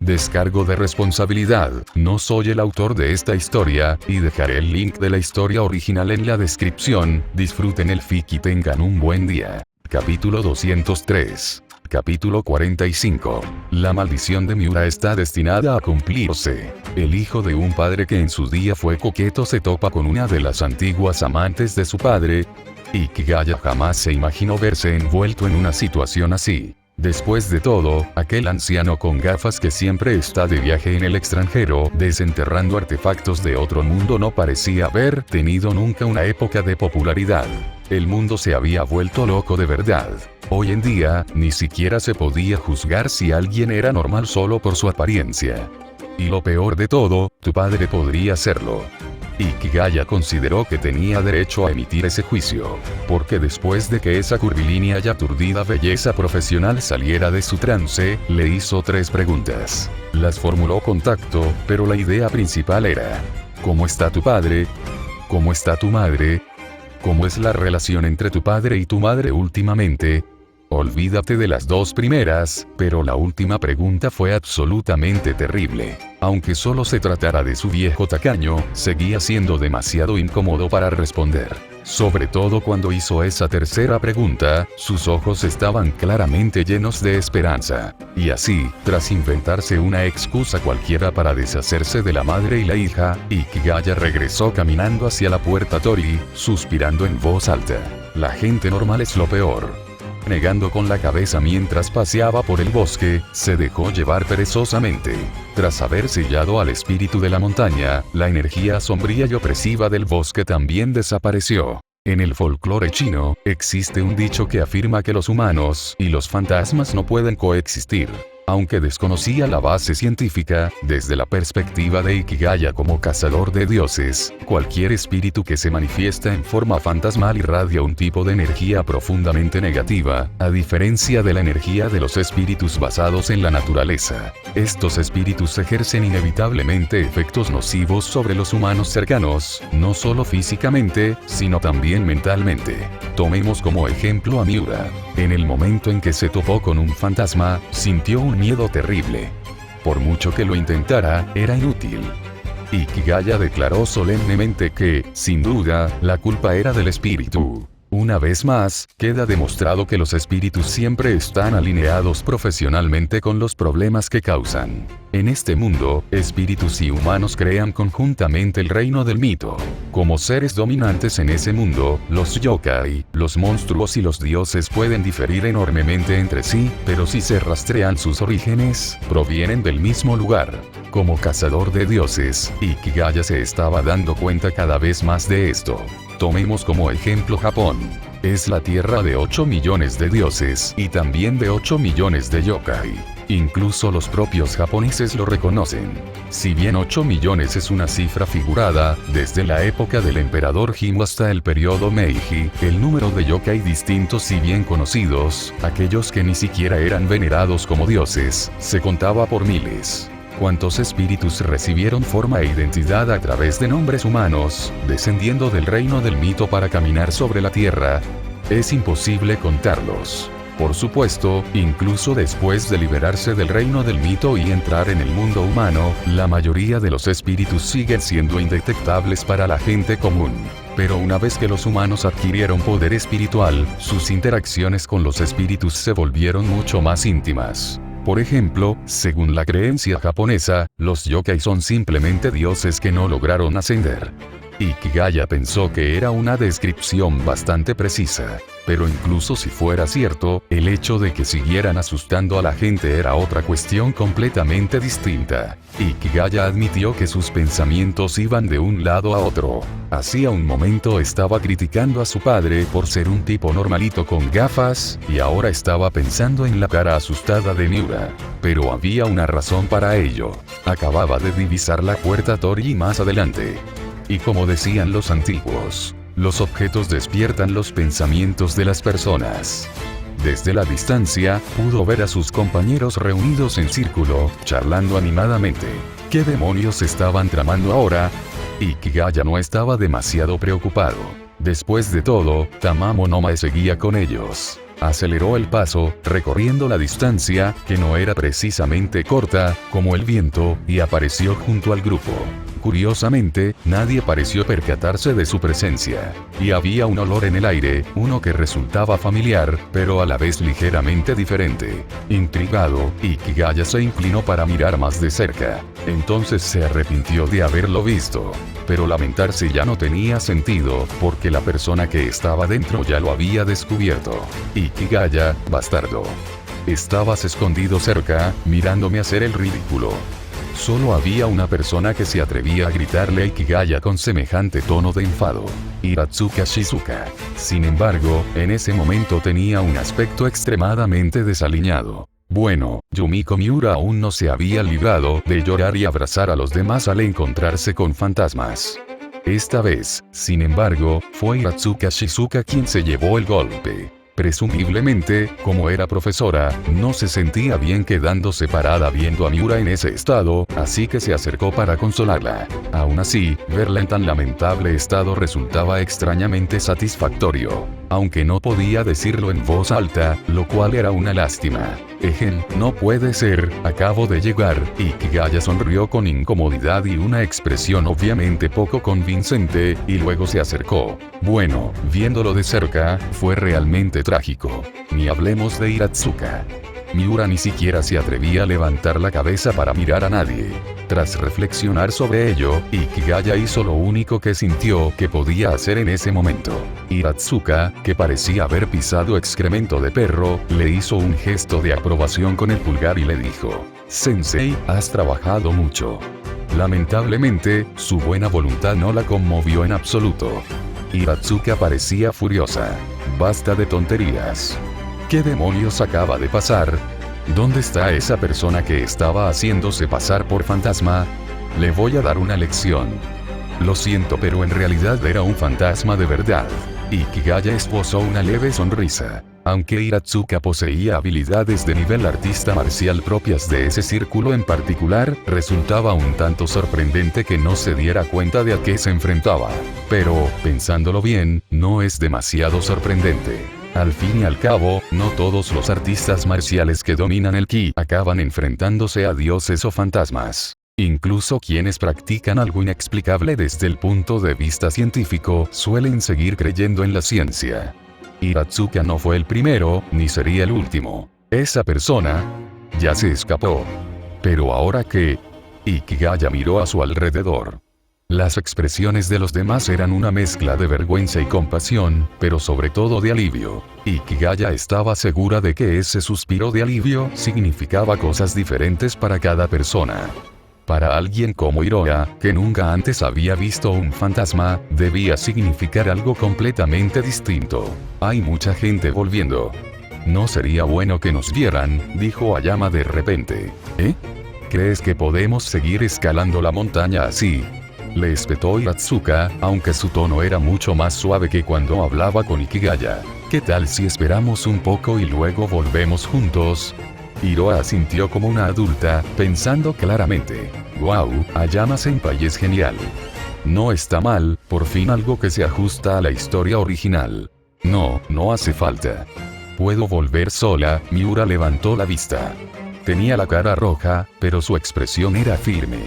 Descargo de responsabilidad, no soy el autor de esta historia, y dejaré el link de la historia original en la descripción. Disfruten el fic y tengan un buen día. Capítulo 203. Capítulo 45. La maldición de Miura está destinada a cumplirse. El hijo de un padre que en su día fue coqueto se topa con una de las antiguas amantes de su padre. Hikigaya jamás se imaginó verse envuelto en una situación así. Después de todo, aquel anciano con gafas que siempre está de viaje en el extranjero, desenterrando artefactos de otro mundo, no parecía haber tenido nunca una época de popularidad. El mundo se había vuelto loco de verdad. Hoy en día, ni siquiera se podía juzgar si alguien era normal solo por su apariencia. Y lo peor de todo, tu padre podría serlo. Hikigaya consideró que tenía derecho a emitir ese juicio, porque después de que esa curvilínea y aturdida belleza profesional saliera de su trance, le hizo 3 preguntas. Las formuló con tacto, pero la idea principal era: ¿cómo está tu padre? ¿Cómo está tu madre? ¿Cómo es la relación entre tu padre y tu madre últimamente? Olvídate de las 2 primeras, pero la última pregunta fue absolutamente terrible. Aunque solo se tratara de su viejo tacaño, seguía siendo demasiado incómodo para responder. Sobre todo cuando hizo esa tercera pregunta, sus ojos estaban claramente llenos de esperanza. Y así, tras inventarse una excusa cualquiera para deshacerse de la madre y la hija, Hikigaya regresó caminando hacia la puerta Tori, suspirando en voz alta. La gente normal es lo peor. Negando con la cabeza mientras paseaba por el bosque, se dejó llevar perezosamente. Tras haber sellado al espíritu de la montaña, la energía sombría y opresiva del bosque también desapareció. En el folclore chino, existe un dicho que afirma que los humanos y los fantasmas no pueden coexistir. Aunque desconocía la base científica, desde la perspectiva de Hikigaya como cazador de dioses, cualquier espíritu que se manifiesta en forma fantasmal irradia un tipo de energía profundamente negativa, a diferencia de la energía de los espíritus basados en la naturaleza. Estos espíritus ejercen inevitablemente efectos nocivos sobre los humanos cercanos, no solo físicamente, sino también mentalmente. Tomemos como ejemplo a Miura. En el momento en que se topó con un fantasma, sintió un miedo terrible. Por mucho que lo intentara, era inútil. Hikigaya declaró solemnemente que, sin duda, la culpa era del espíritu. Una vez más, queda demostrado que los espíritus siempre están alineados profesionalmente con los problemas que causan. En este mundo, espíritus y humanos crean conjuntamente el reino del mito. Como seres dominantes en ese mundo, los yokai, los monstruos y los dioses pueden diferir enormemente entre sí, pero si se rastrean sus orígenes, provienen del mismo lugar. Como cazador de dioses, Hikigaya se estaba dando cuenta cada vez más de esto. Tomemos como ejemplo Japón. Es la tierra de 8 millones de dioses y también de 8 millones de yokai. Incluso los propios japoneses lo reconocen. Si bien 8 millones es una cifra figurada, desde la época del emperador Jimmu hasta el periodo Meiji, el número de yokai distintos y bien conocidos, aquellos que ni siquiera eran venerados como dioses, se contaba por miles. ¿Cuántos espíritus recibieron forma e identidad a través de nombres humanos, descendiendo del reino del mito para caminar sobre la tierra? Es imposible contarlos. Por supuesto, incluso después de liberarse del reino del mito y entrar en el mundo humano, la mayoría de los espíritus siguen siendo indetectables para la gente común. Pero una vez que los humanos adquirieron poder espiritual, sus interacciones con los espíritus se volvieron mucho más íntimas. Por ejemplo, según la creencia japonesa, los yokai son simplemente dioses que no lograron ascender. Hikigaya pensó que era una descripción bastante precisa. Pero incluso si fuera cierto, el hecho de que siguieran asustando a la gente era otra cuestión completamente distinta. Hikigaya admitió que sus pensamientos iban de un lado a otro. Hacía un momento estaba criticando a su padre por ser un tipo normalito con gafas, y ahora estaba pensando en la cara asustada de Miura. Pero había una razón para ello. Acababa de divisar la puerta Tori más adelante. Y como decían los antiguos, los objetos despiertan los pensamientos de las personas. Desde la distancia, pudo ver a sus compañeros reunidos en círculo, charlando animadamente. ¿Qué demonios estaban tramando ahora? Hikigaya no estaba demasiado preocupado. Después de todo, Tamamo no Mae seguía con ellos. Aceleró el paso, recorriendo la distancia, que no era precisamente corta, como el viento, y apareció junto al grupo. Curiosamente, nadie pareció percatarse de su presencia. Y había un olor en el aire, uno que resultaba familiar, pero a la vez ligeramente diferente. Intrigado, Ikigaya se inclinó para mirar más de cerca. Entonces se arrepintió de haberlo visto. Pero lamentarse ya no tenía sentido, porque la persona que estaba dentro ya lo había descubierto. Ikigaya, bastardo. Estabas escondido cerca, mirándome hacer el ridículo. Solo había una persona que se atrevía a gritarle a Ikigaya con semejante tono de enfado. Hiratsuka Shizuka. Sin embargo, en ese momento tenía un aspecto extremadamente desaliñado. Bueno, Yumiko Miura aún no se había librado de llorar y abrazar a los demás al encontrarse con fantasmas. Esta vez, sin embargo, fue Hiratsuka Shizuka quien se llevó el golpe. Presumiblemente, como era profesora, no se sentía bien quedándose parada viendo a Miura en ese estado, así que se acercó para consolarla. Aún así, verla en tan lamentable estado resultaba extrañamente satisfactorio. Aunque no podía decirlo en voz alta, lo cual era una lástima. No puede ser, acabo de llegar. Ikigaya sonrió con incomodidad y una expresión obviamente poco convincente, y luego se acercó. Bueno, viéndolo de cerca, fue realmente trágico. Ni hablemos de Hiratsuka. Miura ni siquiera se atrevía a levantar la cabeza para mirar a nadie. Tras reflexionar sobre ello, Ikigaya hizo lo único que sintió que podía hacer en ese momento. Hiratsuka, que parecía haber pisado excremento de perro, le hizo un gesto de aprobación con el pulgar y le dijo: «Sensei, has trabajado mucho». Lamentablemente, su buena voluntad no la conmovió en absoluto. Hiratsuka parecía furiosa. «Basta de tonterías. ¿Qué demonios acaba de pasar? ¿Dónde está esa persona que estaba haciéndose pasar por fantasma? Le voy a dar una lección». «Lo siento, pero en realidad era un fantasma de verdad». Ikigaya esbozó una leve sonrisa. Aunque Hiratsuka poseía habilidades de nivel artista marcial propias de ese círculo en particular, resultaba un tanto sorprendente que no se diera cuenta de a qué se enfrentaba. Pero, pensándolo bien, no es demasiado sorprendente. Al fin y al cabo, no todos los artistas marciales que dominan el ki acaban enfrentándose a dioses o fantasmas. Incluso quienes practican algo inexplicable desde el punto de vista científico suelen seguir creyendo en la ciencia. Hiratsuka no fue el primero, ni sería el último. Esa persona ya se escapó. ¿Pero ahora qué? Ikigaya miró a su alrededor. Las expresiones de los demás eran una mezcla de vergüenza y compasión, pero sobre todo de alivio. Ikigaya estaba segura de que ese suspiro de alivio significaba cosas diferentes para cada persona. Para alguien como Hiroya, que nunca antes había visto un fantasma, debía significar algo completamente distinto. Hay mucha gente volviendo. No sería bueno que nos vieran, dijo Ayama de repente. ¿Crees que podemos seguir escalando la montaña así? Le espetó Hiratsuka, aunque su tono era mucho más suave que cuando hablaba con Ikigaya. ¿Qué tal si esperamos un poco y luego volvemos juntos? Hiroya asintió como una adulta, pensando claramente. «Wow, Ayama-senpai es genial. No está mal, por fin algo que se ajusta a la historia original. No, no hace falta. Puedo volver sola». Miura levantó la vista. Tenía la cara roja, pero su expresión era firme.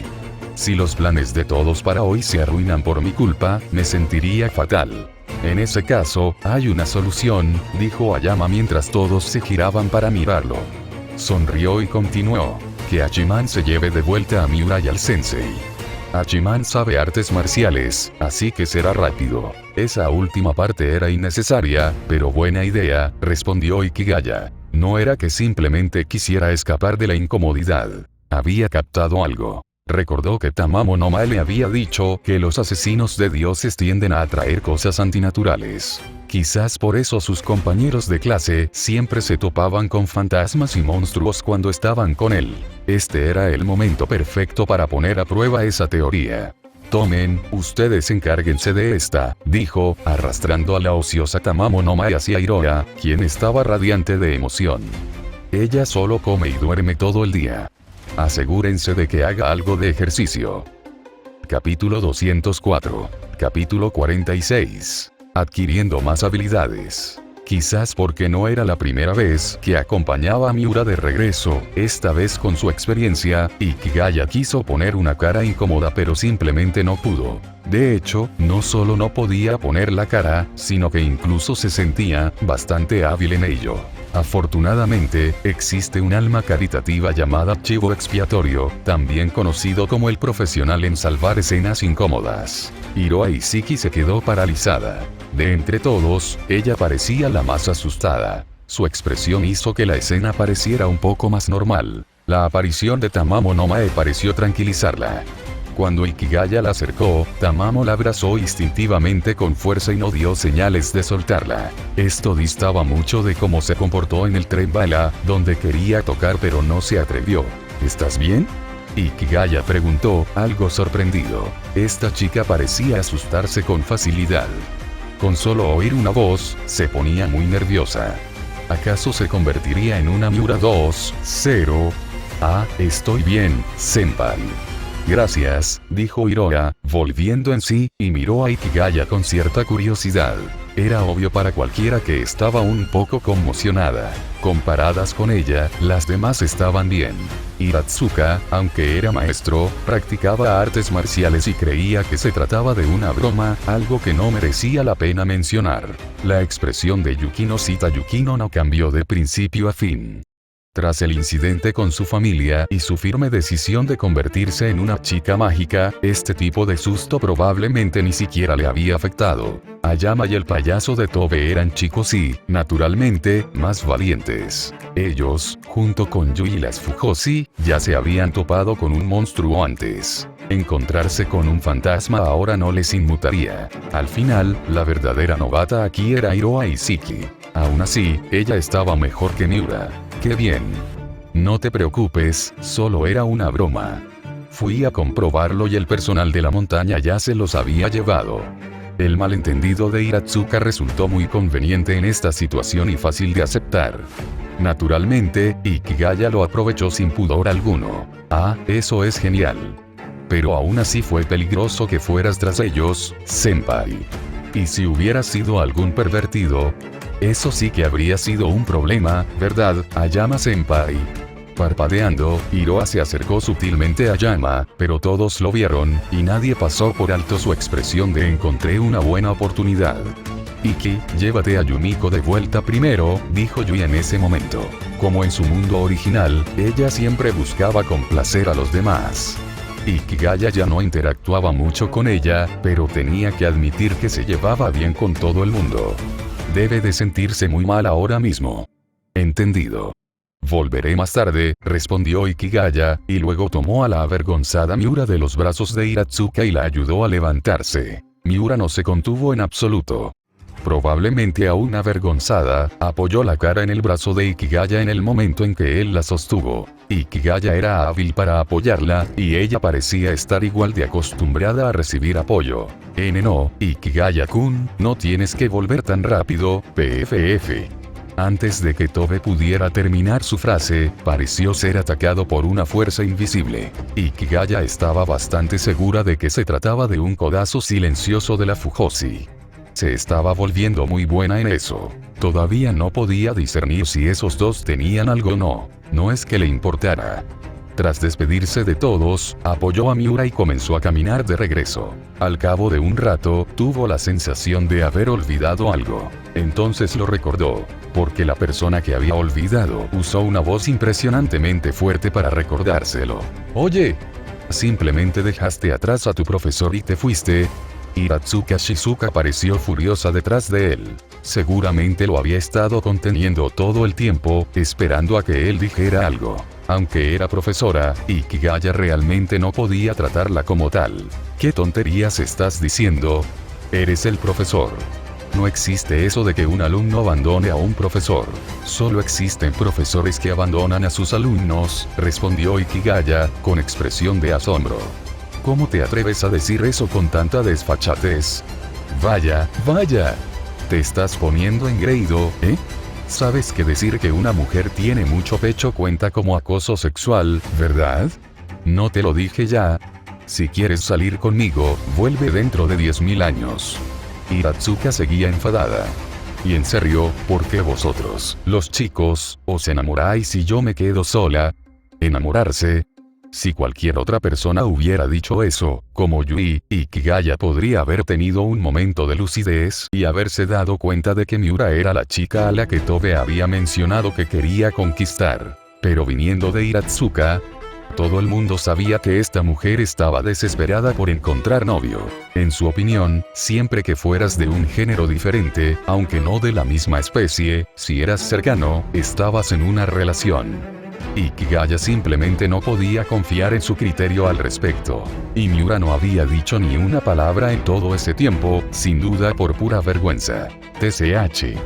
«Si los planes de todos para hoy se arruinan por mi culpa, me sentiría fatal. En ese caso, hay una solución», dijo Ayama mientras todos se giraban para mirarlo. Sonrió y continuó. «Que Hachiman se lleve de vuelta a Miura y al sensei. Hachiman sabe artes marciales, así que será rápido». Esa última parte era innecesaria, pero buena idea, respondió Ikigaya. No era que simplemente quisiera escapar de la incomodidad. Había captado algo. Recordó que Tamamo no Mae le había dicho que los asesinos de dioses tienden a atraer cosas antinaturales. Quizás por eso sus compañeros de clase siempre se topaban con fantasmas y monstruos cuando estaban con él. Este era el momento perfecto para poner a prueba esa teoría. «Tomen, ustedes encárguense de esta», dijo, arrastrando a la ociosa Tamamo no Mae hacia Hiroya, quien estaba radiante de emoción. «Ella solo come y duerme todo el día. Asegúrense de que haga algo de ejercicio». Capítulo 204. Capítulo 46. Adquiriendo más habilidades. Quizás porque no era la primera vez que acompañaba a Miura de regreso, esta vez con su experiencia, Ikigaya quiso poner una cara incómoda pero simplemente no pudo. De hecho, no solo no podía poner la cara, sino que incluso se sentía bastante hábil en ello. Afortunadamente, existe un alma caritativa llamada chivo expiatorio, también conocido como el profesional en salvar escenas incómodas. Hiroa Isiki se quedó paralizada. De entre todos, ella parecía la más asustada. Su expresión hizo que la escena pareciera un poco más normal. La aparición de Tamamo no Mae pareció tranquilizarla. Cuando Ikigaya la acercó, Tamamo la abrazó instintivamente con fuerza y no dio señales de soltarla. Esto distaba mucho de cómo se comportó en el tren bala, donde quería tocar pero no se atrevió. ¿Estás bien?, Ikigaya preguntó, algo sorprendido. Esta chica parecía asustarse con facilidad. Con solo oír una voz, se ponía muy nerviosa. ¿Acaso se convertiría en una Miura 2.0? Ah, estoy bien, senpai. Gracias, dijo Hiroa, volviendo en sí, y miró a Ikigaya con cierta curiosidad. Era obvio para cualquiera que estaba un poco conmocionada. Comparadas con ella, las demás estaban bien. Hiratsuka, aunque era maestro, practicaba artes marciales y creía que se trataba de una broma, algo que no merecía la pena mencionar. La expresión de Yukino Shitayukino no cambió de principio a fin. Tras el incidente con su familia y su firme decisión de convertirse en una chica mágica, este tipo de susto probablemente ni siquiera le había afectado. Ayama y el payaso de Tobe eran chicos y, naturalmente, más valientes. Ellos, junto con Yui y las Fujoshi, ya se habían topado con un monstruo antes. Encontrarse con un fantasma ahora no les inmutaría. Al final, la verdadera novata aquí era Hiroa Isiki. Aún así, ella estaba mejor que Miura. ¡Qué bien! No te preocupes, solo era una broma. Fui a comprobarlo y el personal de la montaña ya se los había llevado. El malentendido de Hiratsuka resultó muy conveniente en esta situación y fácil de aceptar. Naturalmente, Ikigaya lo aprovechó sin pudor alguno. Ah, eso es genial. Pero aún así fue peligroso que fueras tras ellos, senpai. ¿Y si hubiera sido algún pervertido? Eso sí que habría sido un problema, ¿verdad, Ayama-senpai? Parpadeando, Hiroa se acercó sutilmente a Ayama, pero todos lo vieron, y nadie pasó por alto su expresión de encontré una buena oportunidad. Iki, llévate a Yumiko de vuelta primero, dijo Yui en ese momento. Como en su mundo original, ella siempre buscaba complacer a los demás. Ikigaya ya no interactuaba mucho con ella, pero tenía que admitir que se llevaba bien con todo el mundo. Debe de sentirse muy mal ahora mismo. Entendido. Volveré más tarde, respondió Ikigaya, y luego tomó a la avergonzada Miura de los brazos de Hiratsuka y la ayudó a levantarse. Miura no se contuvo en absoluto. Probablemente aún avergonzada, apoyó la cara en el brazo de Ikigaya en el momento en que él la sostuvo. Ikigaya era hábil para apoyarla, y ella parecía estar igual de acostumbrada a recibir apoyo. No, Ikigaya-kun, no tienes que volver tan rápido, PFF. Antes de que Tobe pudiera terminar su frase, pareció ser atacado por una fuerza invisible. Ikigaya estaba bastante segura de que se trataba de un codazo silencioso de la Fujoshi. Se estaba volviendo muy buena en eso. Todavía no podía discernir si esos dos tenían algo o no. No es que le importara. Tras despedirse de todos, apoyó a Miura y comenzó a caminar de regreso. Al cabo de un rato, tuvo la sensación de haber olvidado algo. Entonces lo recordó, porque la persona que había olvidado usó una voz impresionantemente fuerte para recordárselo. Oye, ¿simplemente dejaste atrás a tu profesor y te fuiste? Hiratsuka Shizuka pareció furiosa detrás de él. Seguramente lo había estado conteniendo todo el tiempo, esperando a que él dijera algo. Aunque era profesora, Ikigaya realmente no podía tratarla como tal. ¿Qué tonterías estás diciendo? Eres el profesor. No existe eso de que un alumno abandone a un profesor. Solo existen profesores que abandonan a sus alumnos, respondió Ikigaya, con expresión de asombro. ¿Cómo te atreves a decir eso con tanta desfachatez? Vaya, vaya. Te estás poniendo engreído, ¿eh? Sabes que decir que una mujer tiene mucho pecho cuenta como acoso sexual, ¿verdad? ¿No te lo dije ya? Si quieres salir conmigo, vuelve dentro de 10.000 años. Hiratsuka seguía enfadada. Y en serio, ¿por qué vosotros, los chicos, os enamoráis y yo me quedo sola? ¿Enamorarse? Si cualquier otra persona hubiera dicho eso, como Yui, Ikigaya podría haber tenido un momento de lucidez y haberse dado cuenta de que Miura era la chica a la que Tobe había mencionado que quería conquistar. Pero viniendo de Hiratsuka, todo el mundo sabía que esta mujer estaba desesperada por encontrar novio. En su opinión, siempre que fueras de un género diferente, aunque no de la misma especie, si eras cercano, estabas en una relación. Ikigaya simplemente no podía confiar en su criterio al respecto. Y Miura no había dicho ni una palabra en todo ese tiempo, sin duda por pura vergüenza. TCH.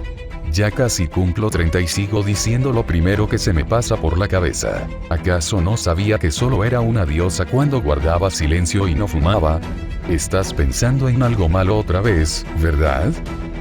Ya casi cumplo 30 y sigo diciendo lo primero que se me pasa por la cabeza. ¿Acaso no sabía que solo era una diosa cuando guardaba silencio y no fumaba? Estás pensando en algo malo otra vez, ¿verdad?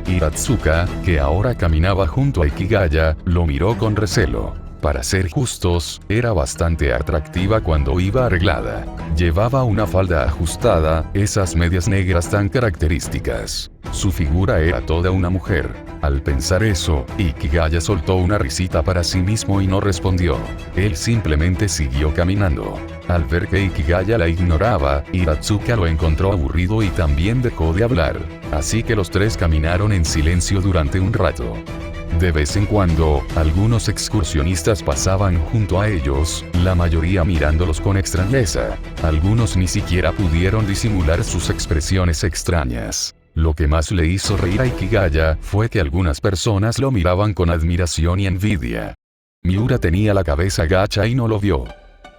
Hiratsuka, que ahora caminaba junto a Ikigaya, lo miró con recelo. Para ser justos, era bastante atractiva cuando iba arreglada. Llevaba una falda ajustada, esas medias negras tan características. Su figura era toda una mujer. Al pensar eso, Ikigaya soltó una risita para sí mismo y no respondió. Él simplemente siguió caminando. Al ver que Ikigaya la ignoraba, Hiratsuka lo encontró aburrido y también dejó de hablar. Así que los tres caminaron en silencio durante un rato. De vez en cuando, algunos excursionistas pasaban junto a ellos, la mayoría mirándolos con extrañeza. Algunos ni siquiera pudieron disimular sus expresiones extrañas. Lo que más le hizo reír a Ikigaya fue que algunas personas lo miraban con admiración y envidia. Miura tenía la cabeza gacha y no lo vio.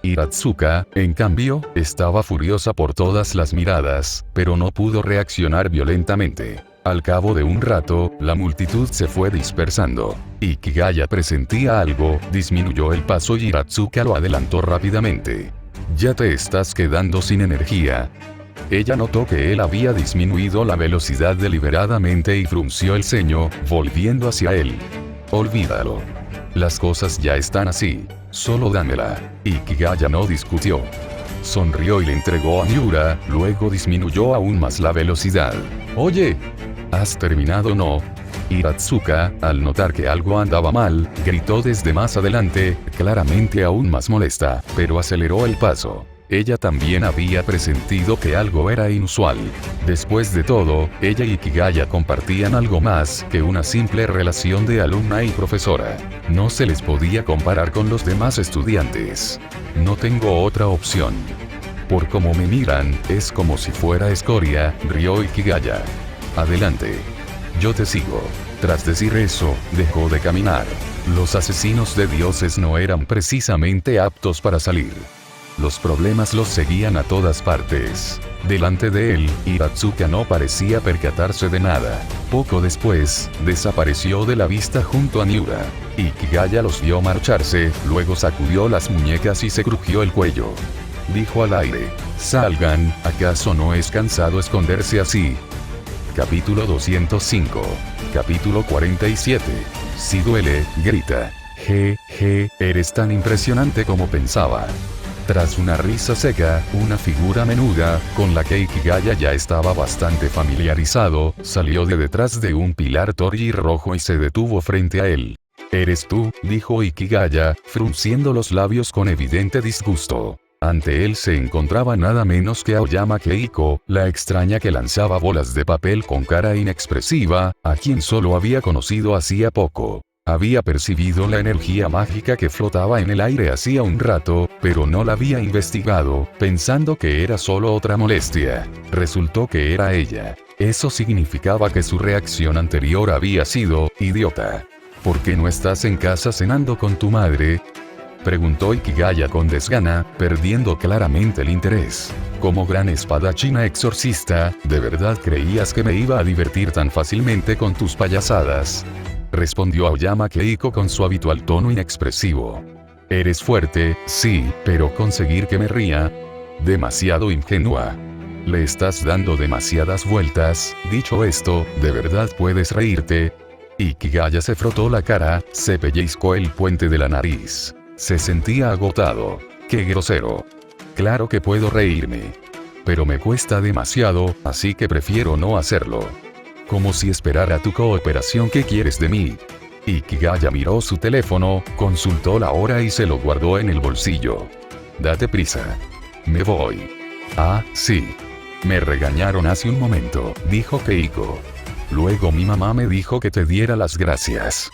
Hiratsuka, en cambio, estaba furiosa por todas las miradas, pero no pudo reaccionar violentamente. Al cabo de un rato, la multitud se fue dispersando. Ikigaya presentía algo, disminuyó el paso y Hiratsuka lo adelantó rápidamente. Ya te estás quedando sin energía. Ella notó que él había disminuido la velocidad deliberadamente y frunció el ceño, volviendo hacia él. Olvídalo. Las cosas ya están así. Solo dámela. Ikigaya no discutió. Sonrió y le entregó a Miura, luego disminuyó aún más la velocidad. Oye, ¿has terminado no? Hiratsuka, al notar que algo andaba mal, gritó desde más adelante, claramente aún más molesta, pero aceleró el paso. Ella también había presentido que algo era inusual. Después de todo, ella y Ikigaya compartían algo más que una simple relación de alumna y profesora. No se les podía comparar con los demás estudiantes. No tengo otra opción. Por cómo me miran, es como si fuera escoria, rió Ikigaya. Adelante. Yo te sigo. Tras decir eso, dejó de caminar. Los asesinos de dioses no eran precisamente aptos para salir. Los problemas los seguían a todas partes. Delante de él, Hiratsuka no parecía percatarse de nada. Poco después, desapareció de la vista junto a Miura. Ikigaya los vio marcharse, luego sacudió las muñecas y se crujió el cuello. Dijo al aire: salgan, ¿acaso no es cansado esconderse así? Capítulo 205. Capítulo 47. Si duele, grita. Eres tan impresionante como pensaba. Tras una risa seca, una figura menuda, con la que Ikigaya ya estaba bastante familiarizado, salió de detrás de un pilar Torji rojo y se detuvo frente a él. ¿Eres tú?, dijo Ikigaya, frunciendo los labios con evidente disgusto. Ante él se encontraba nada menos que Aoyama Keiko, la extraña que lanzaba bolas de papel con cara inexpresiva, a quien solo había conocido hacía poco. Había percibido la energía mágica que flotaba en el aire hacía un rato, pero no la había investigado, pensando que era solo otra molestia. Resultó que era ella. Eso significaba que su reacción anterior había sido idiota. ¿Por qué no estás en casa cenando con tu madre?, preguntó Ikigaya con desgana, perdiendo claramente el interés. Como gran espadachina exorcista, ¿de verdad creías que me iba a divertir tan fácilmente con tus payasadas?, respondió Aoyama Keiko con su habitual tono inexpresivo. Eres fuerte, sí, pero conseguir que me ría. Demasiado ingenua. Le estás dando demasiadas vueltas. Dicho esto, ¿de verdad puedes reírte? Ikigaya se frotó la cara, se pellizcó el puente de la nariz. Se sentía agotado. ¡Qué grosero! Claro que puedo reírme. Pero me cuesta demasiado, así que prefiero no hacerlo. como si esperara tu cooperación. ¿Qué quieres de mí? Ikigaya miró su teléfono, consultó la hora y se lo guardó en el bolsillo. Date prisa. Me voy. Ah, sí. Me regañaron hace un momento, dijo Keiko. Luego mi mamá me dijo que te diera las gracias.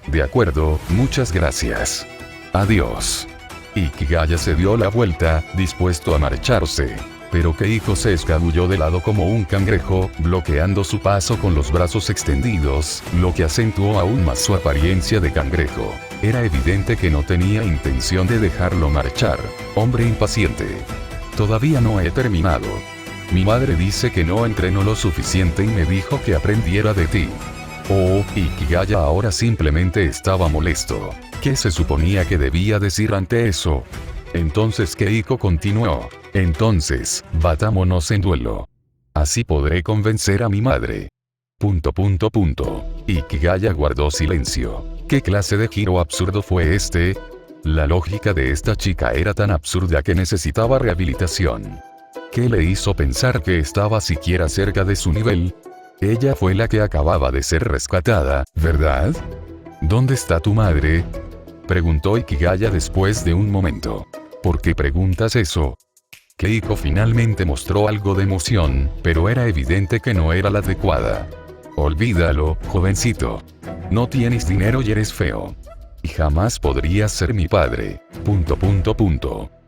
De acuerdo, muchas gracias. Adiós. Ikigaya se dio la vuelta, dispuesto a marcharse. Pero Keiko se escabulló de lado como un cangrejo, bloqueando su paso con los brazos extendidos, lo que acentuó aún más su apariencia de cangrejo. Era evidente que no tenía intención de dejarlo marchar. Hombre impaciente. Todavía no he terminado. Mi madre dice que no entreno lo suficiente y me dijo que aprendiera de ti. Oh, Ikigaya ahora simplemente estaba molesto. ¿Qué se suponía que debía decir ante eso? Entonces Keiko continuó. Entonces, batámonos en duelo. Así podré convencer a mi madre. ... Ikigaya guardó silencio. ¿Qué clase de giro absurdo fue este? La lógica de esta chica era tan absurda que necesitaba rehabilitación. ¿Qué le hizo pensar que estaba siquiera cerca de su nivel? Ella fue la que acababa de ser rescatada, ¿verdad? ¿Dónde está tu madre?, preguntó Ikigaya después de un momento. ¿Por qué preguntas eso? Keiko finalmente mostró algo de emoción, pero era evidente que no era la adecuada. Olvídalo, jovencito. No tienes dinero y eres feo. Y jamás podrías ser mi padre. ...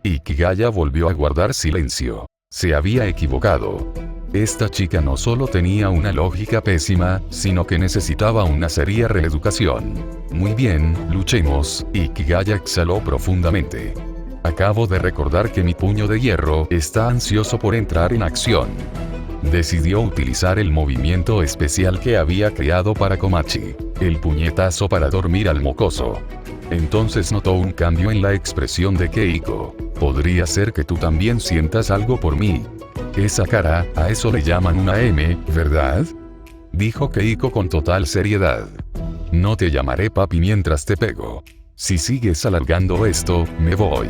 Ikigaya volvió a guardar silencio. Se había equivocado. Esta chica no solo tenía una lógica pésima, sino que necesitaba una seria reeducación. Muy bien, luchemos. Ikigaya exhaló profundamente. Acabo de recordar que mi puño de hierro está ansioso por entrar en acción. Decidió utilizar el movimiento especial que había creado para Komachi. El puñetazo para dormir al mocoso. Entonces notó un cambio en la expresión de Keiko. Podría ser que tú también sientas algo por mí. Esa cara, a eso le llaman una M, ¿verdad? Dijo Keiko con total seriedad. No te llamaré papi mientras te pego. Si sigues alargando esto, me voy.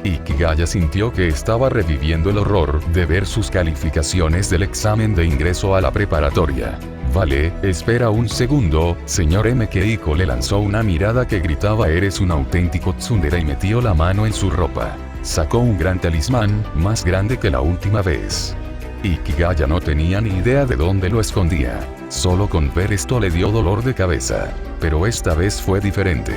Ikigaya sintió que estaba reviviendo el horror de ver sus calificaciones del examen de ingreso a la preparatoria. Vale, espera un segundo, señor M. Keiko le lanzó una mirada que gritaba eres un auténtico tsundere y metió la mano en su ropa. Sacó un gran talismán, más grande que la última vez. Ikigaya no tenía ni idea de dónde lo escondía. Solo con ver esto le dio dolor de cabeza. Pero esta vez fue diferente.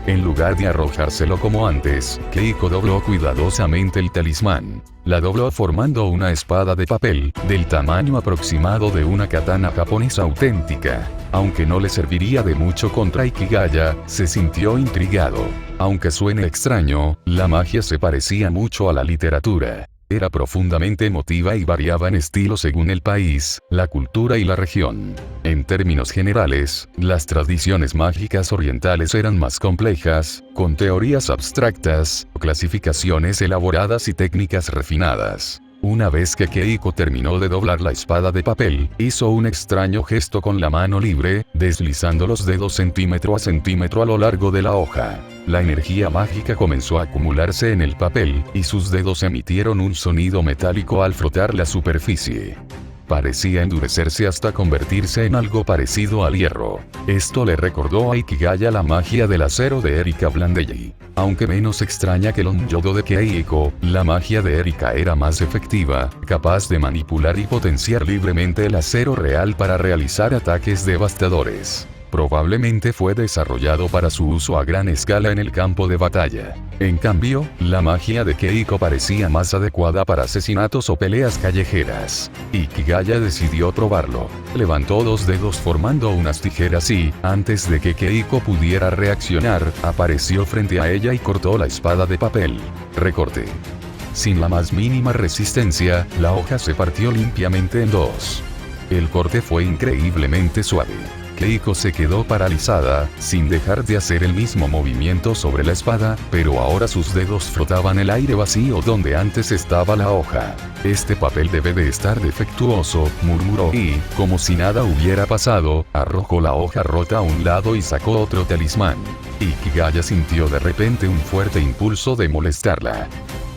En lugar de arrojárselo como antes, Keiko dobló cuidadosamente el talismán. La dobló formando una espada de papel, del tamaño aproximado de una katana japonesa auténtica. Aunque no le serviría de mucho contra Ikigaya, se sintió intrigado. Aunque suene extraño, la magia se parecía mucho a la literatura. Era profundamente emotiva y variaba en estilo según el país, la cultura y la región. En términos generales, las tradiciones mágicas orientales eran más complejas, con teorías abstractas, clasificaciones elaboradas y técnicas refinadas. Una vez que Keiko terminó de doblar la espada de papel, hizo un extraño gesto con la mano libre, deslizando los dedos centímetro a centímetro a lo largo de la hoja. La energía mágica comenzó a acumularse en el papel, y sus dedos emitieron un sonido metálico al frotar la superficie. Parecía endurecerse hasta convertirse en algo parecido al hierro. Esto le recordó a Ikigaya la magia del acero de Erika Blandely. Aunque menos extraña que el onyodo de Keiko, la magia de Erika era más efectiva, capaz de manipular y potenciar libremente el acero real para realizar ataques devastadores. Probablemente fue desarrollado para su uso a gran escala en el campo de batalla. En cambio, la magia de Keiko parecía más adecuada para asesinatos o peleas callejeras. Ikigaya decidió probarlo. Levantó dos dedos formando unas tijeras y, antes de que Keiko pudiera reaccionar, apareció frente a ella y cortó la espada de papel. Recorte. Sin la más mínima resistencia, la hoja se partió limpiamente en dos. El corte fue increíblemente suave. Keiko se quedó paralizada, sin dejar de hacer el mismo movimiento sobre la espada, pero ahora sus dedos frotaban el aire vacío donde antes estaba la hoja. Este papel debe de estar defectuoso, murmuró y, como si nada hubiera pasado, arrojó la hoja rota a un lado y sacó otro talismán. Ikigaya sintió de repente un fuerte impulso de molestarla.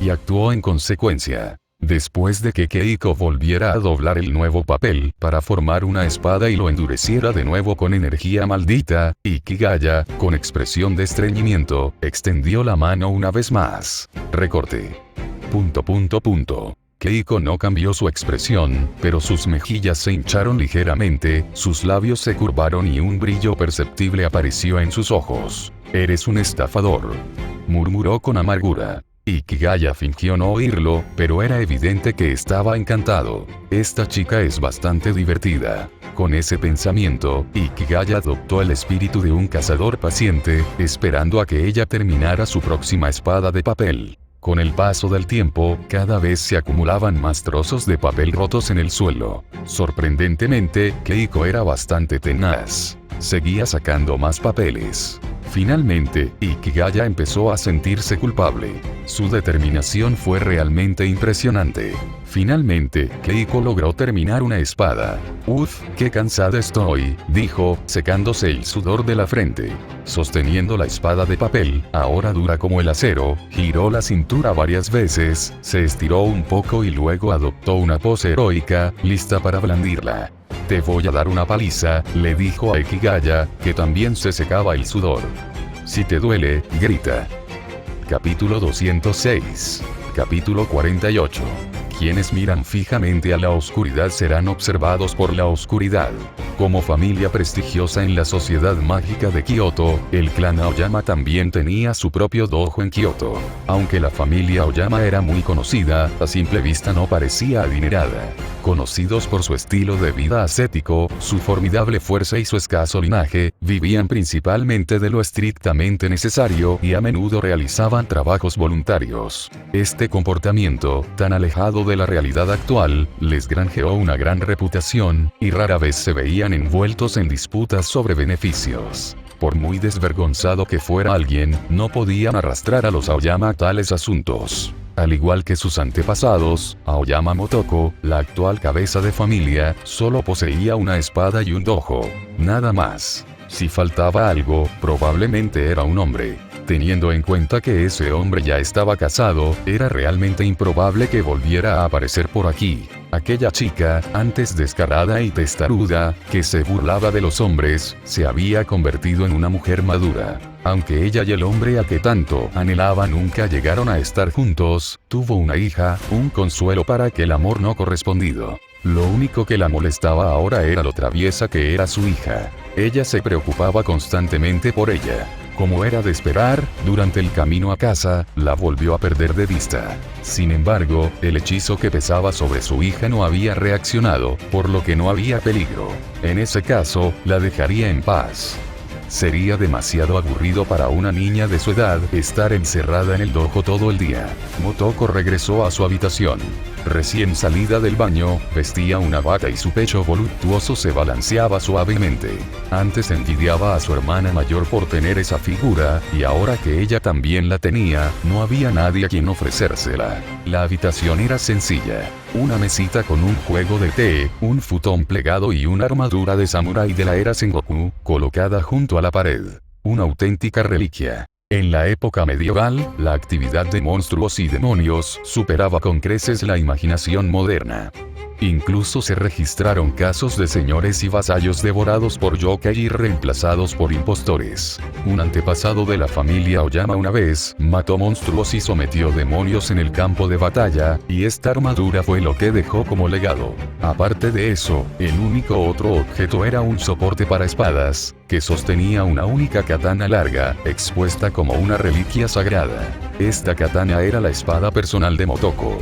Y actuó en consecuencia. Después de que Keiko volviera a doblar el nuevo papel para formar una espada y lo endureciera de nuevo con energía maldita, Ikigaya, con expresión de estreñimiento, extendió la mano una vez más. Recorte. ... Keiko no cambió su expresión, pero sus mejillas se hincharon ligeramente, sus labios se curvaron y un brillo perceptible apareció en sus ojos. «Eres un estafador», murmuró con amargura. Ikigaya fingió no oírlo, pero era evidente que estaba encantado. Esta chica es bastante divertida. Con ese pensamiento, Ikigaya adoptó el espíritu de un cazador paciente, esperando a que ella terminara su próxima espada de papel. Con el paso del tiempo, cada vez se acumulaban más trozos de papel rotos en el suelo. Sorprendentemente, Keiko era bastante tenaz. Seguía sacando más papeles. Finalmente, Ikigaya empezó a sentirse culpable. Su determinación fue realmente impresionante. Finalmente, Keiko logró terminar una espada. «Uf, qué cansada estoy», dijo, secándose el sudor de la frente. Sosteniendo la espada de papel, ahora dura como el acero, giró la cintura varias veces, se estiró un poco y luego adoptó una pose heroica, lista para blandirla. «Te voy a dar una paliza», le dijo a Ikigaya, que también se secaba el sudor. «Si te duele, grita». Capítulo 206. Capítulo 48. Quienes miran fijamente a la oscuridad serán observados por la oscuridad. Como familia prestigiosa en la sociedad mágica de Kioto, el clan Aoyama también tenía su propio dojo en Kioto. Aunque la familia Aoyama era muy conocida, a simple vista no parecía adinerada. Conocidos por su estilo de vida ascético, su formidable fuerza y su escaso linaje, vivían principalmente de lo estrictamente necesario y a menudo realizaban trabajos voluntarios. Este comportamiento, tan alejado de la realidad actual, les granjeó una gran reputación, y rara vez se veían envueltos en disputas sobre beneficios. Por muy desvergonzado que fuera alguien, no podían arrastrar a los Aoyama a tales asuntos. Al igual que sus antepasados, Aoyama Motoko, la actual cabeza de familia, solo poseía una espada y un dojo. Nada más. Si faltaba algo, probablemente era un hombre. Teniendo en cuenta que ese hombre ya estaba casado, era realmente improbable que volviera a aparecer por aquí. Aquella chica, antes descarada y testaruda, que se burlaba de los hombres, se había convertido en una mujer madura. Aunque ella y el hombre a que tanto anhelaba nunca llegaron a estar juntos, tuvo una hija, un consuelo para aquel amor no correspondido. Lo único que la molestaba ahora era lo traviesa que era su hija. Ella se preocupaba constantemente por ella. Como era de esperar, durante el camino a casa, la volvió a perder de vista. Sin embargo, el hechizo que pesaba sobre su hija no había reaccionado, por lo que no había peligro. En ese caso, la dejaría en paz. Sería demasiado aburrido para una niña de su edad estar encerrada en el dojo todo el día. Motoko regresó a su habitación. Recién salida del baño, vestía una bata y su pecho voluptuoso se balanceaba suavemente. Antes envidiaba a su hermana mayor por tener esa figura, y ahora que ella también la tenía, no había nadie a quien ofrecérsela. La habitación era sencilla. Una mesita con un juego de té, un futón plegado y una armadura de samurái de la era Sengoku, colocada junto a la pared. Una auténtica reliquia. En la época medieval, la actividad de monstruos y demonios superaba con creces la imaginación moderna. Incluso se registraron casos de señores y vasallos devorados por yokai y reemplazados por impostores. Un antepasado de la familia Aoyama una vez mató monstruos y sometió demonios en el campo de batalla, y esta armadura fue lo que dejó como legado. Aparte de eso, el único otro objeto era un soporte para espadas, que sostenía una única katana larga, expuesta como una reliquia sagrada. Esta katana era la espada personal de Motoko.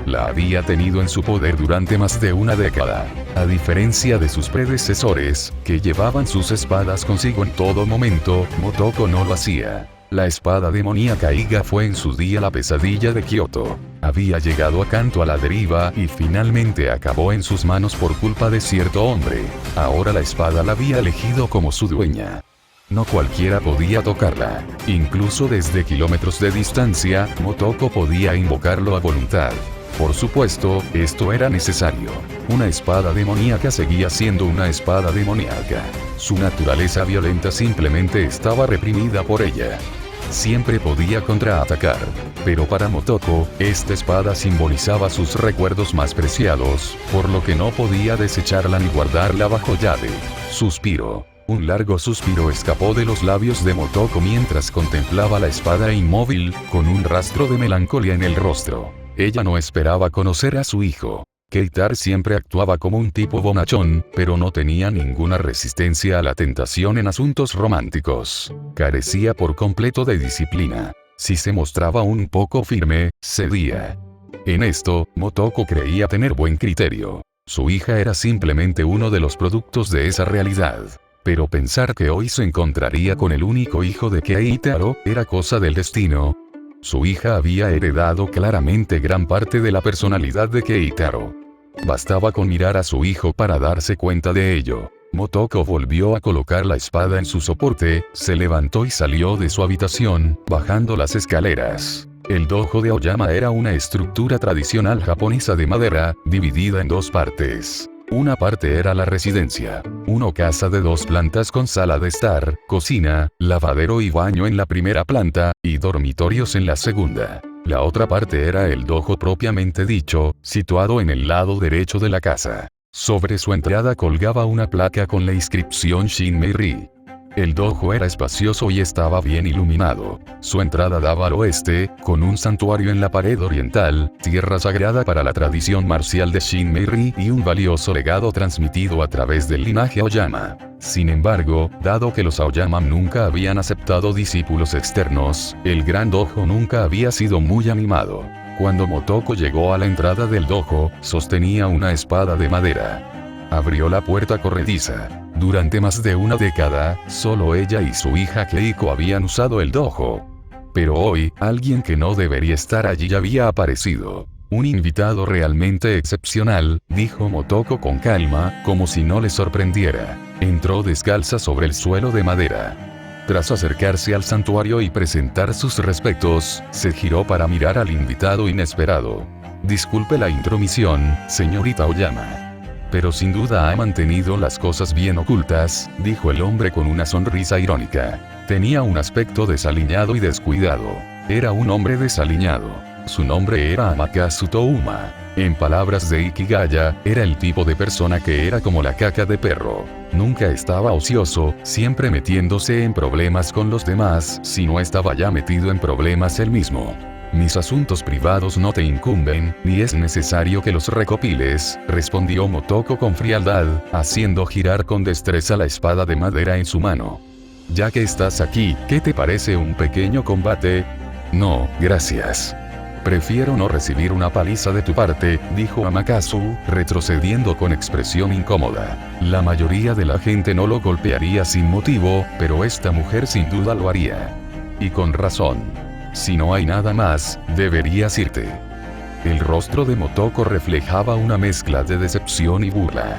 La había tenido en su poder durante más de una década. A diferencia de sus predecesores, que llevaban sus espadas consigo en todo momento, Motoko no lo hacía. La espada demoníaca Iga fue en su día la pesadilla de Kioto. Había llegado a Kanto a la deriva y finalmente acabó en sus manos por culpa de cierto hombre. Ahora la espada la había elegido como su dueña. No cualquiera podía tocarla. Incluso desde kilómetros de distancia, Motoko podía invocarlo a voluntad. Por supuesto, esto era necesario. Una espada demoníaca seguía siendo una espada demoníaca. Su naturaleza violenta simplemente estaba reprimida por ella. Siempre podía contraatacar. Pero para Motoko, esta espada simbolizaba sus recuerdos más preciados, por lo que no podía desecharla ni guardarla bajo llave. Suspiro. Un largo suspiro escapó de los labios de Motoko mientras contemplaba la espada inmóvil, con un rastro de melancolía en el rostro. Ella no esperaba conocer a su hijo. Keitar siempre actuaba como un tipo bonachón, pero no tenía ninguna resistencia a la tentación en asuntos románticos. Carecía por completo de disciplina. Si se mostraba un poco firme, cedía. En esto, Motoko creía tener buen criterio. Su hija era simplemente uno de los productos de esa realidad. Pero pensar que hoy se encontraría con el único hijo de Keitaro, era cosa del destino. Su hija había heredado claramente gran parte de la personalidad de Keitaro. Bastaba con mirar a su hijo para darse cuenta de ello. Motoko volvió a colocar la espada en su soporte, se levantó y salió de su habitación, bajando las escaleras. El dojo de Aoyama era una estructura tradicional japonesa de madera, dividida en dos partes. Una parte era la residencia, una casa de 2 plantas con sala de estar, cocina, lavadero y baño en la primera planta, y dormitorios en la segunda. La otra parte era el dojo propiamente dicho, situado en el lado derecho de la casa. Sobre su entrada colgaba una placa con la inscripción Shinmei-ri. El dojo era espacioso y estaba bien iluminado. Su entrada daba al oeste, con un santuario en la pared oriental, tierra sagrada para la tradición marcial de Shinmei-ri y un valioso legado transmitido a través del linaje Aoyama. Sin embargo, dado que los Aoyama nunca habían aceptado discípulos externos, el gran dojo nunca había sido muy animado. Cuando Motoko llegó a la entrada del dojo, sostenía una espada de madera. Abrió la puerta corrediza. Durante más de una década, solo ella y su hija Keiko habían usado el dojo. Pero hoy, alguien que no debería estar allí había aparecido. Un invitado realmente excepcional, dijo Motoko con calma, como si no le sorprendiera. Entró descalza sobre el suelo de madera. Tras acercarse al santuario y presentar sus respetos, se giró para mirar al invitado inesperado. Disculpe la intromisión, señorita Aoyama. Pero sin duda ha mantenido las cosas bien ocultas, dijo el hombre con una sonrisa irónica. Tenía un aspecto desaliñado y descuidado. Era un hombre desaliñado. Su nombre era Amakasu Touma. En palabras de Ikigaya, era el tipo de persona que era como la caca de perro. Nunca estaba ocioso, siempre metiéndose en problemas con los demás, si no estaba ya metido en problemas él mismo. Mis asuntos privados no te incumben, ni es necesario que los recopiles, respondió Motoko con frialdad, haciendo girar con destreza la espada de madera en su mano. Ya que estás aquí, ¿qué te parece un pequeño combate? No, gracias. Prefiero no recibir una paliza de tu parte, dijo Amakasu, retrocediendo con expresión incómoda. La mayoría de la gente no lo golpearía sin motivo, pero esta mujer sin duda lo haría. Y con razón. Si no hay nada más, deberías irte. El rostro de Motoko reflejaba una mezcla de decepción y burla.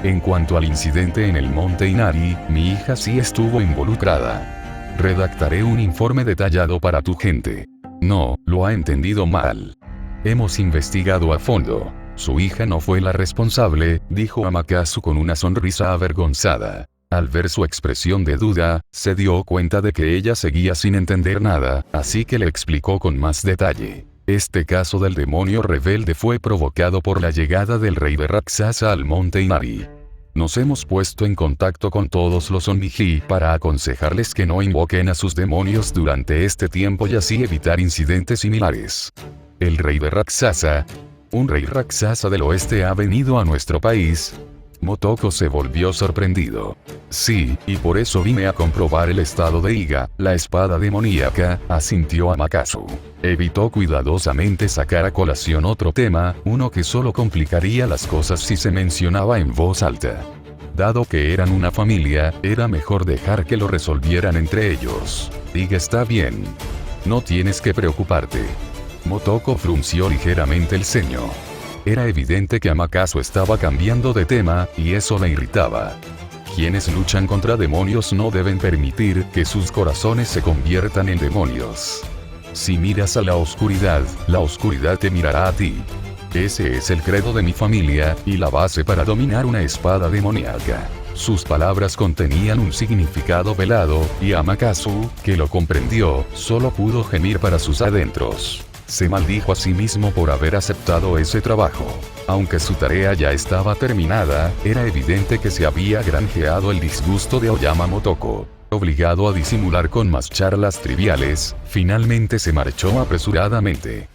En cuanto al incidente en el monte Inari, mi hija sí estuvo involucrada. Redactaré un informe detallado para tu gente. No, lo ha entendido mal. Hemos investigado a fondo. Su hija no fue la responsable, dijo Amakasu con una sonrisa avergonzada. Al ver su expresión de duda, se dio cuenta de que ella seguía sin entender nada, así que le explicó con más detalle. Este caso del demonio rebelde fue provocado por la llegada del rey de Raksasa al monte Inari. Nos hemos puesto en contacto con todos los Onmiji para aconsejarles que no invoquen a sus demonios durante este tiempo y así evitar incidentes similares. El rey de Raksasa. Un rey Raksasa del oeste ha venido a nuestro país. Motoko se volvió sorprendido. Sí, y por eso vine a comprobar el estado de Iga, la espada demoníaca, asintió Amakasu. Evitó cuidadosamente sacar a colación otro tema, uno que solo complicaría las cosas si se mencionaba en voz alta. Dado que eran una familia, era mejor dejar que lo resolvieran entre ellos. Iga está bien. No tienes que preocuparte. Motoko frunció ligeramente el ceño. Era evidente que Amakasu estaba cambiando de tema, y eso la irritaba. Quienes luchan contra demonios no deben permitir que sus corazones se conviertan en demonios. Si miras a la oscuridad te mirará a ti. Ese es el credo de mi familia, y la base para dominar una espada demoníaca. Sus palabras contenían un significado velado, y Amaterasu, que lo comprendió, solo pudo gemir para sus adentros. Se maldijo a sí mismo por haber aceptado ese trabajo. Aunque su tarea ya estaba terminada, era evidente que se había granjeado el disgusto de Aoyama Motoko. Obligado a disimular con más charlas triviales, finalmente se marchó apresuradamente.